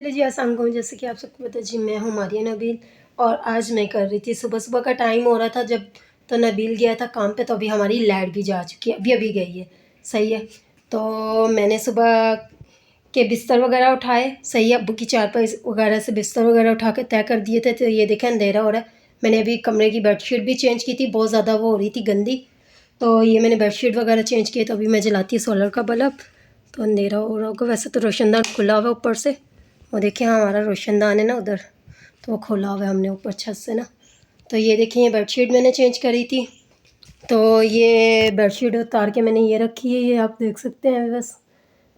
चलिए जी, अस्सलाम वालेकुम। जैसे कि आप सबको पता है जी, मैं हूँ मारिया नबील। और आज मैं कर रही थी, सुबह-सुबह का टाइम हो रहा था जब, तो नबील गया था काम पे, तो अभी हमारी लाइट भी जा चुकी है, अभी-अभी गई है। सही है, तो मैंने सुबह के बिस्तर वगैरह उठाए। सही है, अब्बू की चारपाई वगैरह से बिस्तर वगैरह उठा के तय कर दिए थे। तो ये देखें अंधेरा हो रहा है। मैंने अभी कमरे की बेडशीट भी चेंज की थी, बहुत ज़्यादा वो हो रही थी गंदी। तो ये मैंने बेडशीट वगैरह चेंज किए, तो अभी मैं जलाती हूँ सोलर का बल्ब। तो अंधेरा हो रहा होगा, वैसे तो रोशनदान खुला हुआ है ऊपर से। वो देखिए, हाँ, हमारा रोशनदान है ना उधर, तो वो खोला हुआ है हमने ऊपर छत से ना। तो ये देखिए, ये बेडशीट मैंने चेंज करी थी। तो ये बेडशीट उतार के मैंने ये रखी है, ये आप देख सकते हैं बस।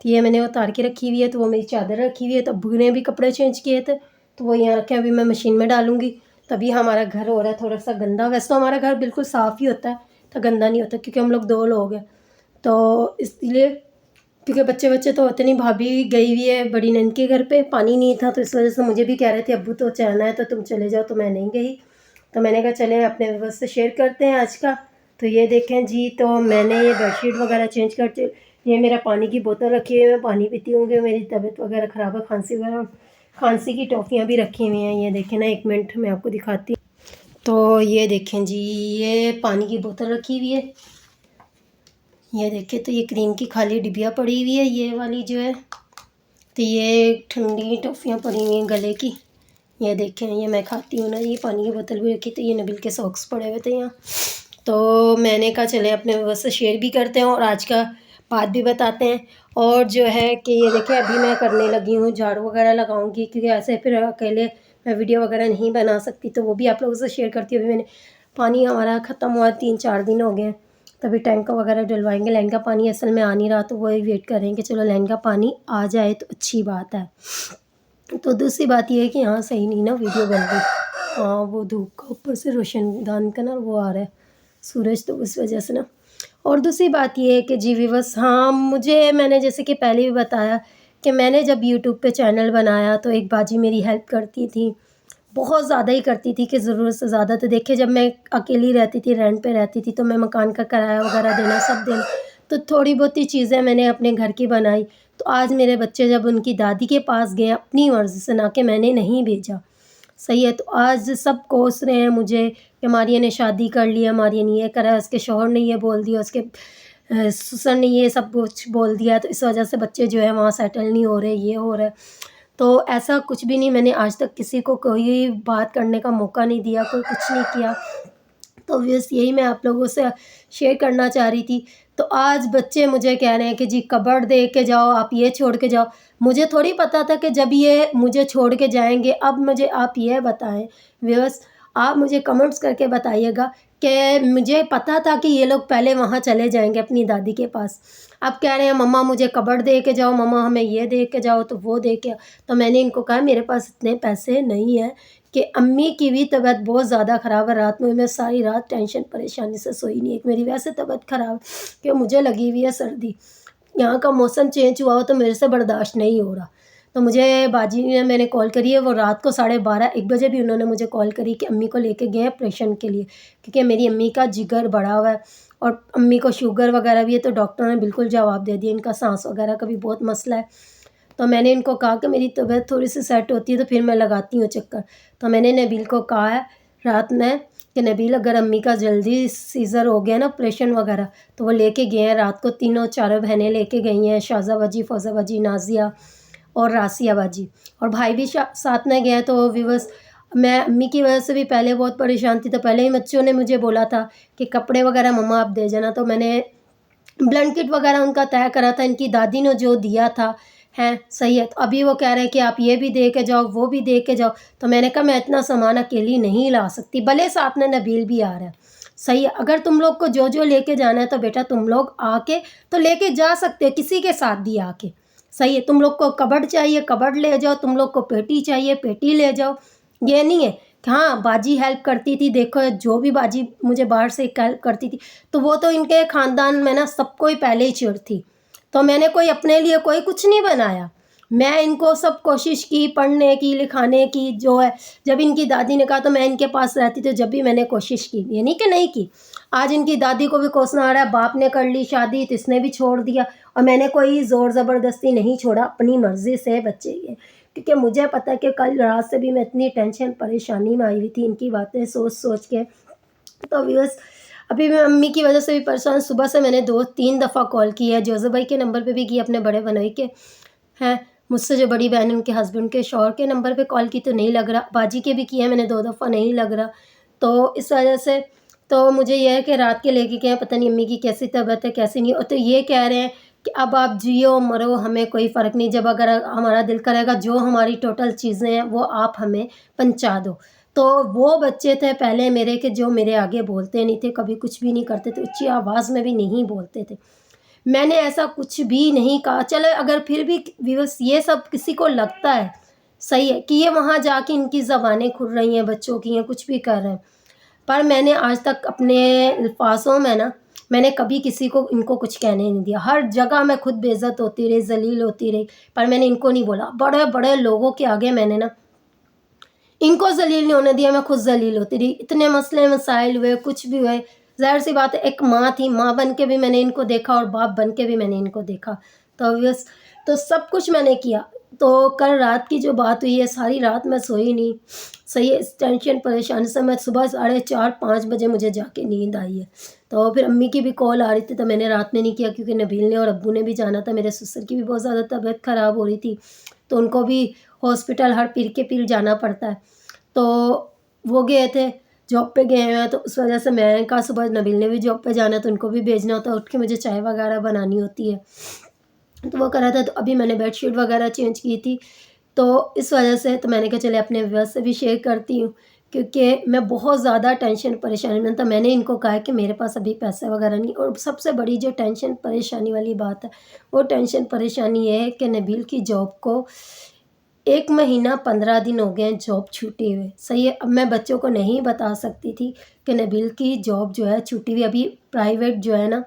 तो ये मैंने उतार के रखी हुई है। तो वो मेरी चादर रखी हुई है। तो अब्बू ने भी कपड़े चेंज किए थे, तो वो यहाँ रखे, अभी मैं मशीन में डालूँगी। तभी हमारा घर हो रहा है थोड़ा सा गंदा। वैसे तो हमारा घर बिल्कुल साफ़ ही होता है, तो गंदा नहीं होता, क्योंकि हम लोग 2 लोग हैं। तो इसलिए, क्योंकि बच्चे बच्चे तो होते नहीं। भाभी गई हुई है बड़ी नंद के घर पे, पानी नहीं था, तो इस वजह से मुझे भी कह रहे थे अब्बू तो चलना है तो तुम चले जाओ, तो मैं नहीं गई। तो मैंने कहा चले अपने व्यवस्था से शेयर करते हैं आज का। तो ये देखें जी, तो मैंने ये बेडशीट वगैरह चेंज करते, ये मेरा पानी की बोतल रखी हुई है, मैं पानी पीती हूँ, मेरी तबीयत वगैरह ख़राब है, खांसी वगैरह, खांसी की टॉफ़ियाँ भी रखी हुई हैं। ये देखें ना, 1 मिनट मैं आपको दिखाती हूँ। तो ये देखें जी, ये पानी की बोतल रखी हुई है। ये देखिए, तो ये क्रीम की खाली डिबिया पड़ी हुई है, ये वाली जो है। तो ये ठंडी टॉफ़ियाँ पड़ी हुई हैं गले की। ये देखें, ये मैं खाती हूँ ना। ये पानी की बोतल भी रखी। तो ये नबील के सॉक्स पड़े हुए थे यहाँ। तो मैंने कहा चले अपने व्यवस्था शेयर भी करते हैं और आज का बात भी बताते हैं। और जो है कि ये देखिए, अभी मैं करने लगी हूँ, झाड़ू वगैरह लगाऊंगी, क्योंकि ऐसे फिर अकेले मैं वीडियो वगैरह नहीं बना सकती, तो वो भी आप लोगों से शेयर करती हूँ। अभी मैंने पानी हमारा ख़त्म हुआ, 3-4 दिन हो गए हैं। तभी टैंक वगैरह डलवाएंगे। लाइन का पानी असल में आ नहीं रहा, तो वही वेट करेंगे, चलो लाइन का पानी आ जाए तो अच्छी बात है। तो दूसरी बात ये है कि हाँ, सही नहीं ना वीडियो बन रही। हाँ, वो धूप का ऊपर से रोशनदान का ना वो आ रहा है सूरज, तो उस वजह से ना। और दूसरी बात ये है कि जी व्यूअर्स, हाँ, मैंने जैसे कि पहले भी बताया कि मैंने जब यूट्यूब पे चैनल बनाया, तो एक बाजी मेरी हेल्प करती थी, बहुत ज़्यादा ही करती थी कि ज़रूरत से ज़्यादा। तो देखिए, जब मैं अकेली रहती थी, रेंट पे रहती थी, तो मैं मकान का किराया वगैरह देना, सब देना, तो थोड़ी बहुत ही चीज़ें मैंने अपने घर की बनाई। तो आज मेरे बच्चे जब उनकी दादी के पास गए अपनी मर्ज़ी से, ना कि मैंने नहीं भेजा, सही है, तो आज सब कोस रहे हैं मुझे कि मारिया ने शादी कर लिया, मारिया ने ये करा, उसके शौहर ने ये बोल दिया, उसके ससुर ने ये सब कुछ बोल दिया, तो इस वजह से बच्चे जो है वहाँ सेटल नहीं हो रहे, ये हो रहा है। तो ऐसा कुछ भी नहीं, मैंने आज तक किसी को कोई बात करने का मौका नहीं दिया, कोई कुछ नहीं किया। तो बस यही मैं आप लोगों से शेयर करना चाह रही थी। तो आज बच्चे मुझे कह रहे हैं कि जी कबर्ड दे के जाओ, आप ये छोड़ के जाओ। मुझे थोड़ी पता था कि जब ये मुझे छोड़ के जाएँगे। अब मुझे आप ये बताएँ व्यूअर्स, आप मुझे कमेंट्स करके बताइएगा कि मुझे पता था कि ये लोग पहले वहाँ चले जाएँगे अपनी दादी के पास। अब कह रहे हैं मम्मा मुझे कबर्ड दे के जाओ, मम्मा हमें ये दे के जाओ, तो वो दे के। तो मैंने इनको कहा मेरे पास इतने पैसे नहीं हैं, कि अम्मी की भी तबीयत बहुत ज़्यादा ख़राब है। रात में मैं सारी रात टेंशन परेशानी से सोई नहीं। एक मेरी वैसे तबीयत ख़राब कि मुझे लगी हुई है सर्दी। यहाँ का मौसम चेंज हुआ हो तो मेरे से बर्दाश्त नहीं हो रहा। तो मुझे बाजी ने मैंने कॉल करी है, वो रात को 12:30-1 बजे भी उन्होंने मुझे कॉल करी कि अम्मी को लेके गए हैं ऑपरेशन के लिए, क्योंकि मेरी अम्मी का जिगर बढ़ा हुआ है और अम्मी को शुगर वगैरह भी है। तो डॉक्टर ने बिल्कुल जवाब दे दिया, इनका सांस वगैरह का भी बहुत मसला है। तो मैंने इनको कहा कि मेरी तबीयत थोड़ी-सी सेट होती है तो फिर मैं लगाती हूँ चक्कर। तो मैंने नबील को कहा है रात में कि नबील, अगर अम्मी का जल्दी सीज़र हो गया ना, ऑपरेशन वगैरह, तो वो लेके गए हैं रात को, तीनों चारों बहनें लेके गई हैं, शाज़ा बाजी, फ़ौज़ा बाजी, नाज़िया और रासिया बाजी, और भाई भी साथ में गए हैं। तो व्यूअर्स, मैं अम्मी की वजह से भी पहले बहुत परेशान थी, तो पहले ही बच्चों ने मुझे बोला था कि कपड़े वगैरह मम्मा आप दे जाना। तो मैंने ब्लैंकेट वगैरह उनका तय करा था, इनकी दादी ने जो दिया था, हैं, सही है। तो अभी वो कह रहे हैं कि आप ये भी दे के जाओ, वो भी दे के जाओ। तो मैंने कहा मैं इतना सामान अकेली नहीं ला सकती, भले साथ में नबील भी आ रहा है, सही है। अगर तुम लोग को जो-जो लेके जाना है तो बेटा तुम लोग आके तो लेके जा सकते हो, किसी के साथ भी आके, सही है। तुम लोग को कबर्ड चाहिए, कबर्ड ले जाओ, तुम लोग को पेटी चाहिए, पेटी ले जाओ। ये नहीं है कि हाँ, बाजी हेल्प करती थी, देखो जो भी बाजी मुझे बाहर से हेल्प करती थी, तो वो तो इनके ख़ानदान में ना सबको ही पहले ही चिढ़ थी। तो मैंने कोई अपने लिए कोई कुछ नहीं बनाया। मैं इनको सब कोशिश की पढ़ने की, लिखाने की, जो है। जब इनकी दादी ने कहा तो मैं इनके पास रहती थी, जब भी मैंने कोशिश की, ये नहीं कि नहीं की। आज इनकी दादी को भी कोसना आ रहा है, बाप ने कर ली शादी तो इसने भी छोड़ दिया, और मैंने कोई ज़ोर ज़बरदस्ती नहीं छोड़ा, अपनी मर्ज़ी से बच्चे ये, क्योंकि मुझे पता है कि कल रात से भी मैं इतनी टेंशन परेशानी में आई हुई थी इनकी बातें सोच सोच के। तो व्यूअर्स, अभी मैं अम्मी की वजह से भी परेशान, सुबह से मैंने 2-3 दफ़ा कॉल की है, जोज़ो भाई के नंबर पे भी की, अपने बड़े भनोई के हैं, मुझसे जो बड़ी बहन है उनके हस्बैंड के शौहर के नंबर पे कॉल की तो नहीं लग रहा, बाजी के भी किए मैंने 2 दफ़ा, नहीं लग रहा। तो इस वजह से तो मुझे ये है कि रात के लेके गए, पता नहीं अम्मी की कैसी तबीयत है कैसी नहीं, और तो ये कह रहे हैं कि अब आप जियो मरो हमें कोई फ़र्क नहीं, जब अगर हमारा दिल करेगा जो हमारी टोटल चीज़ें हैं वो आप हमें पहुँचा दो। तो वो बच्चे थे पहले मेरे के जो मेरे आगे बोलते नहीं थे, कभी कुछ भी नहीं करते थे, ऊँची आवाज़ में भी नहीं बोलते थे। मैंने ऐसा कुछ भी नहीं कहा। चलो अगर फिर भी व्यूअर्स ये सब किसी को लगता है, सही है, कि ये वहाँ जाके इनकी ज़बानें खुल रही हैं बच्चों की, या कुछ भी कर रहे हैं। पर मैंने आज तक अपने अल्फाज़ों में ना, मैंने कभी किसी को इनको कुछ कहने नहीं दिया। हर जगह मैं खुद बेइज़्ज़त होती रही, ज़लील होती रही, पर मैंने इनको नहीं बोला। बड़े-बड़े लोगों के आगे मैंने ना इनको ज़लील नहीं होने दिया, मैं खुद ज़लील होती रही। इतने मसले-मसाइल हुए, कुछ भी हुए, ज़ाहिर-सी बात है एक माँ थी, माँ बन के भी मैंने इनको देखा और बाप बन के भी मैंने इनको देखा। तो ऑब्वियस तो सब कुछ मैंने किया। तो कल रात की जो बात हुई है, सारी रात मैं सोई नहीं। सही है, इस टेंशन परेशानी से मैं सुबह 4:30-5 बजे मुझे जाके नींद आई है। तो फिर अम्मी की भी कॉल आ रही थी, तो मैंने रात में नहीं किया क्योंकि नबील ने और अब्बू ने भी जाना था। मेरे ससुर की भी बहुत ज़्यादा तबीयत ख़राब हो रही थी, तो उनको भी हॉस्पिटल हर पीर के पीर जाना पड़ता है। तो वो गए थे, जॉब पे गए हैं, तो उस वजह से मैं कहा सुबह नबील ने भी जॉब पे जाना है तो उनको भी भेजना होता है, उठ के मुझे चाय वगैरह बनानी होती है। तो वो कर रहा था, तो अभी मैंने बेडशीट वगैरह चेंज की थी, तो इस वजह से तो मैंने कहा चलिए अपने व्यूअर्स से भी शेयर करती हूँ, क्योंकि मैं बहुत ज़्यादा टेंशन परेशानी में, तो मैंने इनको कहा है कि मेरे पास अभी पैसे वगैरह नहीं, और सबसे बड़ी जो टेंशन परेशानी वाली बात है, वो टेंशन परेशानी ये है कि नबील की जॉब को 1 महीना 15 दिन हो गए हैं जॉब छूटे हुए, सही है। अब मैं बच्चों को नहीं बता सकती थी कि नबील की जॉब जो है छूटी हुई, अभी प्राइवेट जो है ना,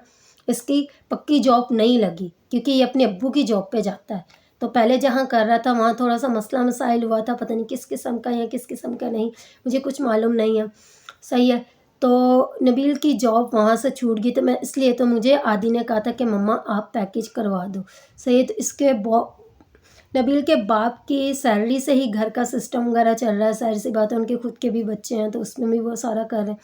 इसकी पक्की जॉब नहीं लगी क्योंकि ये अपने अब्बू की जॉब पे जाता है। तो पहले जहाँ कर रहा था वहाँ थोड़ा-सा मसला मसाइल हुआ था, पता नहीं किस किस्म का या किस किस्म का नहीं, मुझे कुछ मालूम नहीं है, सही है। तो नबील की जॉब वहाँ से छूट गई, तो मैं इसलिए तो मुझे आदी ने कहा था कि मम्मा आप पैकेज करवा दो, सही है। तो इसके नबील के बाप की सैलरी से ही घर का सिस्टम वगैरह चल रहा है, ज़ाहिर-सी बात है, उनके खुद के भी बच्चे हैं, तो उसमें भी वो सारा कर रहे हैं।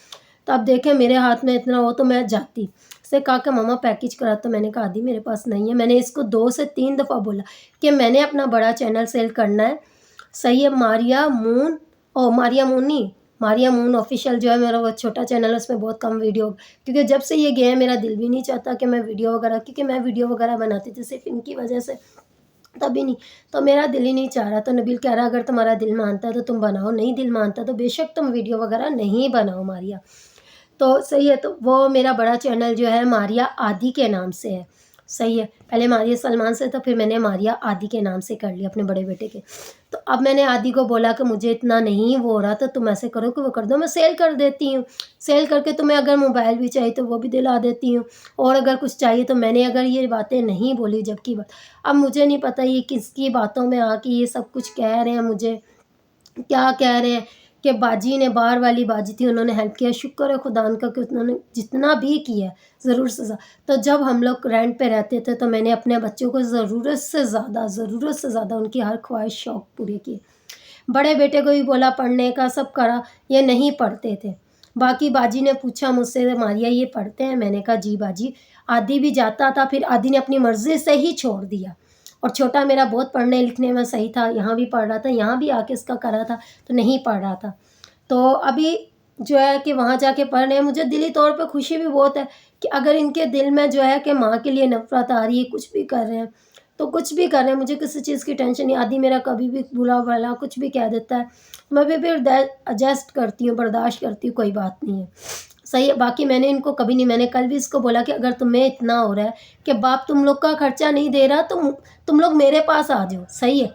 तो अब देखें मेरे हाथ में इतना हो तो मैं जाती। उसने कहा कि मम्मा पैकेज करा, तो मैंने कहा आदी मेरे पास नहीं है। मैंने इसको 2 से 3 दफ़ा बोला कि मैंने अपना बड़ा चैनल सेल करना है, सही है। मारिया मून नहीं, मारिया मून ऑफ़िशियल जो है मेरा वो छोटा चैनल है, उसमें बहुत कम वीडियो, क्योंकि जब से ये गए हैं मेरा दिल भी नहीं चाहता कि मैं वीडियो वगैरह, क्योंकि मैं वीडियो वगैरह बनाती थी सिर्फ़ इनकी वजह से, तभी नहीं, तो मेरा दिल ही नहीं चाह रहा। तो नबील कह रहा अगर तुम्हारा दिल मानता है तो तुम बनाओ, नहीं दिल मानता तो बेशक तुम वीडियो वगैरह नहीं बनाओ मारिया। तो सही है, तो वो मेरा बड़ा चैनल जो है मारिया आदि के नाम से है, सही है। पहले मारिया सलमान से था, फिर मैंने मारिया आदि के नाम से कर लिया अपने बड़े बेटे के। तो अब मैंने आदि को बोला कि मुझे इतना नहीं वो हो रहा, तो तुम ऐसे करो कि वो कर दो, मैं सेल कर देती हूँ। सेल करके तुम्हें अगर मोबाइल भी चाहिए तो वो भी दिला देती हूँ, और अगर कुछ चाहिए तो मैंने अगर ये बातें नहीं बोली जबकि बात, अब मुझे नहीं पता ये किसकी बातों में आके ये सब कुछ कह रहे हैं मुझे, क्या कह रहे हैं कि बाजी ने, बाहर वाली बाजी थी, उन्होंने हेल्प किया, शुक्र है खुदा उनका कि उन्होंने जितना भी किया ज़रूर से तो जब हम लोग रेंट पे रहते थे तो मैंने अपने बच्चों को ज़रूरत से ज़्यादा उनकी हर ख्वाहिश शौक़ पूरे किए। बड़े बेटे को भी बोला पढ़ने का, सब करा, ये नहीं पढ़ते थे। बाकी बाजी ने पूछा मुझसे मारिया ये पढ़ते हैं? मैंने कहा जी बाजी। आदि भी जाता था, फिर आदि ने अपनी मर्ज़ी से ही छोड़ दिया, और छोटा मेरा बहुत पढ़ने लिखने में सही था, यहाँ भी पढ़ रहा था, यहाँ भी आके इसका करा था तो नहीं पढ़ रहा था। तो अभी जो है कि वहाँ जाके पढ़ रहे हैं, मुझे दिली तौर पे खुशी भी बहुत है कि अगर इनके दिल में जो है कि माँ के लिए नफ़रत आ रही है, कुछ भी कर रहे हैं, तो कुछ भी कर रहे हैं, मुझे किसी चीज़ की टेंशन नहीं। आदि मेरा कभी भी बुरा-भला कुछ भी कह देता है, मैं भी फिर एडजस्ट करती हूँ, बर्दाश्त करती हूँ, कोई बात नहीं है, सही है। बाकी मैंने इनको कभी नहीं, मैंने कल भी इसको बोला कि अगर तुम्हें इतना हो रहा है कि बाप तुम लोग का खर्चा नहीं दे रहा, तो तुम लोग मेरे पास आ जाओ, सही है,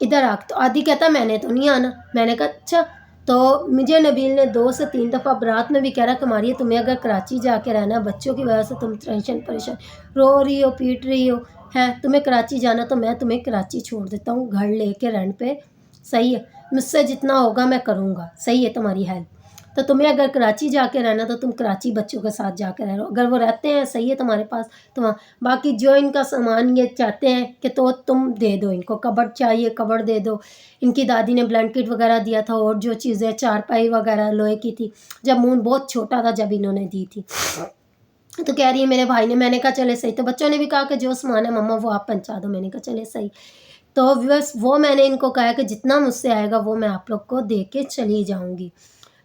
इधर आ। तो आदि कहता मैंने तो नहीं आना। मैंने कहा अच्छा। तो मुझे नबील ने 2 से 3 दफ़ा रात में भी कह रहा कि मारिया तुम्हें अगर कराची जाके रहना, बच्चों की वजह से तुम टेंशन परेशान रो रही हो, पीट रही हो, है तुम्हें कराची जाना, तो मैं तुम्हें कराची छोड़ देता हूँ घर लेके रेंट पे, सही है। मुझसे जितना होगा मैं करूँगा, सही है, तुम्हारी हेल्प। तो तुम्हें अगर कराची जाके रहना तो तुम कराची बच्चों के साथ जाकर रह लो, अगर वो रहते हैं सही है तुम्हारे पास तो वहाँ। बाकी जो इनका सामान ये चाहते हैं कि तो तुम दे दो, इनको कबर्ड चाहिए कबर्ड दे दो। इनकी दादी ने ब्लैंकेट वगैरह दिया था और जो चीज़ें चारपाई वगैरह लोहे की थी, जब मून बहुत छोटा था जब इन्होंने दी थी। तो कह रही है मेरे भाई ने, मैंने कहा चले सही। तो बच्चों ने भी कहा कि जो सामान है मम्मा वो आप पहुंचा दो, मैंने कहा चले सही। तो बस वो मैंने इनको कहा कि जितना मुझसे आएगा वो मैं आप लोग को दे के चली जाऊंगी।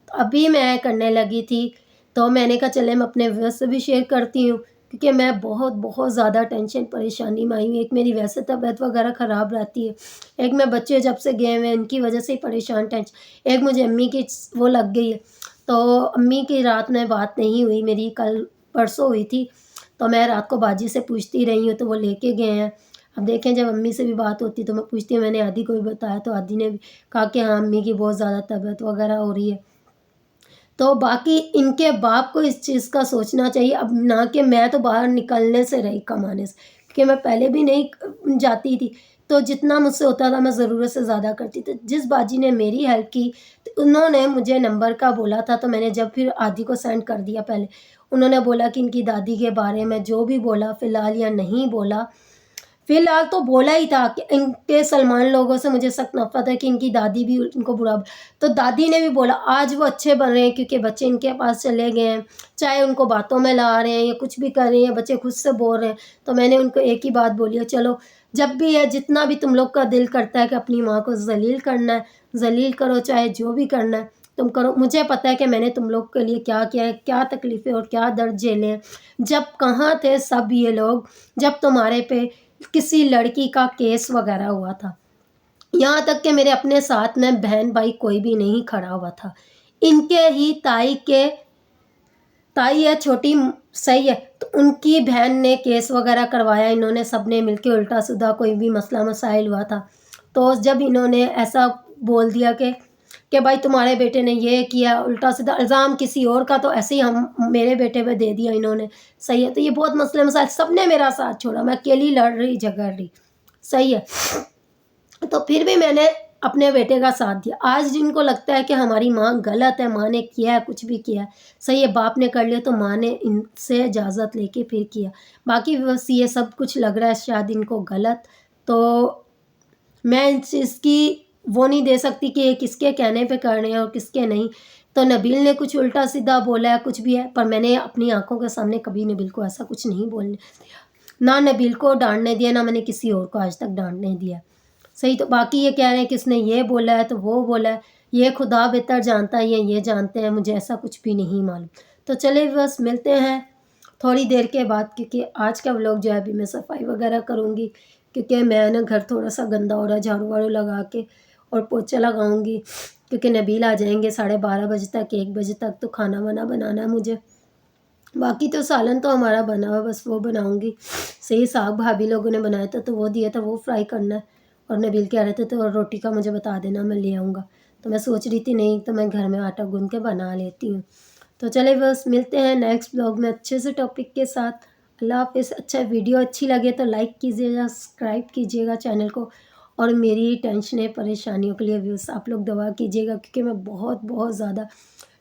तो अभी मैं करने लगी थी, तो मैंने कहा चले मैं अपने व्यूअर्स से भी शेयर करती हूँ, क्योंकि मैं बहुत बहुत ज़्यादा टेंशन परेशानी में आई हूँ। एक मेरी वैसे तबीयत वगैरह ख़राब रहती है, एक मैं बच्चे जब से गए हुए हैं इनकी वजह से ही परेशान टेंशन, एक मुझे अम्मी की वो लग गई है। तो अम्मी की रात में बात नहीं हुई मेरी, कल परसों हुई थी। तो मैं रात को बाजी से पूछती रही हूँ तो वो लेके गए हैं। अब देखें जब अम्मी से भी बात होती तो मैं पूछती हूँ, मैंने आदी को भी बताया तो आदी ने भी कहा कि हाँ अम्मी की बहुत ज़्यादा तबीयत वगैरह हो रही है। तो बाकी इनके बाप को इस चीज़ का सोचना चाहिए, अब ना कि मैं तो बाहर निकलने से रही कमाने से, क्योंकि मैं पहले भी नहीं जाती थी। तो जितना मुझसे होता था मैं ज़रूरत से ज़्यादा करती थी। जिस बाजी ने मेरी हेल्प की तो उन्होंने मुझे नंबर का बोला था, तो मैंने जब फिर आदि को सेंड कर दिया पहले। उन्होंने बोला कि इनकी दादी के बारे में जो भी बोला फ़िलहाल या नहीं बोला, फ़िलहाल तो बोला ही था कि इनके सलमान लोगों से मुझे सख्त नफ़रत है कि इनकी दादी भी इनको बुरा। तो दादी ने भी बोला आज वो अच्छे बन रहे हैं क्योंकि बच्चे इनके पास चले गए हैं, चाहे उनको बातों में ला रहे हैं या कुछ भी कर रहे हैं, बच्चे खुद से बोल रहे हैं। तो मैंने उनको एक ही बात बोली है, चलो जब भी है जितना भी तुम लोग का दिल करता है कि अपनी माँ को ज़लील करना है, ज़लील करो, चाहे जो भी करना है तुम करो। मुझे पता है कि मैंने तुम लोग के लिए क्या किया है, क्या तकलीफ़ें और क्या दर्द झेले हैं। जब कहाँ थे सब ये लोग, जब तुम्हारे पे किसी लड़की का केस वगैरह हुआ था, यहाँ तक कि मेरे अपने साथ में बहन भाई कोई भी नहीं खड़ा हुआ था। इनके ही ताई है छोटी, सही है, तो उनकी बहन ने केस वगैरह करवाया, इन्होंने सबने मिलके उल्टा सीधा कोई भी मसला मसाइल हुआ था। तो जब इन्होंने ऐसा बोल दिया कि भाई तुम्हारे बेटे ने ये किया, उल्टा सीधा इल्ज़ाम किसी और का, तो ऐसे ही हम मेरे बेटे पे दे दिया इन्होंने, सही है। तो ये बहुत मसले मसाइल, सबने मेरा साथ छोड़ा, मैं अकेली लड़ रही झगड़ रही, सही है। तो फिर भी मैंने अपने बेटे का साथ दिया। आज जिनको लगता है कि हमारी माँ गलत है, माँ ने किया है कुछ भी किया है, सही है, बाप ने कर लिया तो माँ ने इनसे इजाज़त लेके फिर किया। बाकी बस ये सब कुछ लग रहा है शायद इनको गलत, तो मैं इस चीज़ की वो नहीं दे सकती कि ये किसके कहने पे कर रहे हैं और किसके नहीं। तो नबील ने कुछ उल्टा सीधा बोला है, कुछ भी है, पर मैंने अपनी आँखों के सामने कभी नबील को ऐसा कुछ नहीं बोलने दिया। ना नबील को डाँटने दिया, ना मैंने किसी और को आज तक डाँटने दिया। सही, तो बाकी ये कह रहे हैं कि इसने ये बोला है तो वो बोला है, ये खुदा बेहतर जानता है, ये जानते हैं, मुझे ऐसा कुछ भी नहीं मालूम। तो चलिए बस मिलते हैं थोड़ी देर के बाद, क्योंकि आज का व्लॉग जो है अभी मैं सफाई वगैरह करूँगी, क्योंकि मैं ना घर थोड़ा सा गंदा हो रहा है, झाड़ू वाड़ू लगा के और पोछा लगाऊँगी, क्योंकि नबील आ जाएंगे 12:30 बजे तक, 1 बजे तक, तो खाना वाना बनाना है मुझे। बाकी तो सालन तो हमारा बना हुआ, बस वो बनाऊँगी। सही, साग भाभी लोगों ने बनाया था तो वो दिया था, वो फ्राई करना है। और नबील कह रहे थे तो रोटी का मुझे बता देना, मैं ले आऊँगा। तो मैं सोच रही थी नहीं तो मैं घर में आटा गूँध के बना लेती हूँ। तो चलिए बस मिलते हैं नेक्स्ट ब्लॉग में अच्छे से टॉपिक के साथ। अल्लाह हाफ़िज़। अच्छा वीडियो अच्छी लगे तो लाइक कीजिएगा, सब्सक्राइब कीजिएगा चैनल को, और मेरी टेंशनें परेशानियों के लिए व्यूज़ आप लोग दुआ कीजिएगा, क्योंकि मैं बहुत बहुत ज़्यादा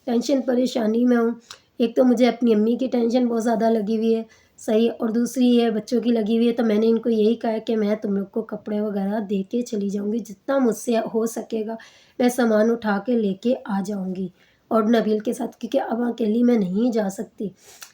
टेंशन परेशानी में हूँ। एक तो मुझे अपनी अम्मी की टेंशन बहुत ज़्यादा लगी हुई है, सही, और दूसरी ये बच्चों की लगी हुई है। तो मैंने इनको यही कहा है कि मैं तुम लोग को कपड़े वगैरह दे के चली जाऊँगी, जितना मुझसे हो सकेगा मैं सामान उठा के लेके आ जाऊँगी, और नबील के साथ, क्योंकि अब अकेली मैं नहीं जा सकती।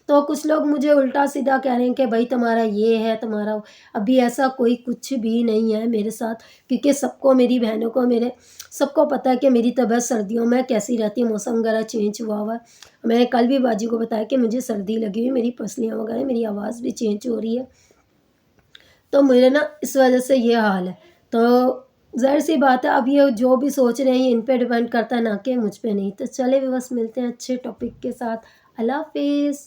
तो कुछ लोग मुझे उल्टा सीधा कह रहे हैं कि भाई तुम्हारा ये है, तुम्हारा अभी ऐसा कोई कुछ भी नहीं है मेरे साथ, क्योंकि सबको, मेरी बहनों को, मेरे सबको पता है कि मेरी तबीयत सर्दियों में कैसी रहती है, मौसम वगैरह चेंज हुआ हुआ है। मैंने कल भी बाजी को बताया कि मुझे सर्दी लगी हुई है, मेरी पसलियाँ वगैरह, मेरी आवाज़ भी चेंज हो रही है, तो मेरे ना इस वजह से ये हाल है। तो ज़ाहिर-सी बात है, अब ये जो भी सोच रहे हैं ये इन पे डिपेंड करता है, ना कि मुझ पे नहीं। तो चलिए बस मिलते हैं अच्छे टॉपिक के साथ। अल्लाह हाफ़िज़।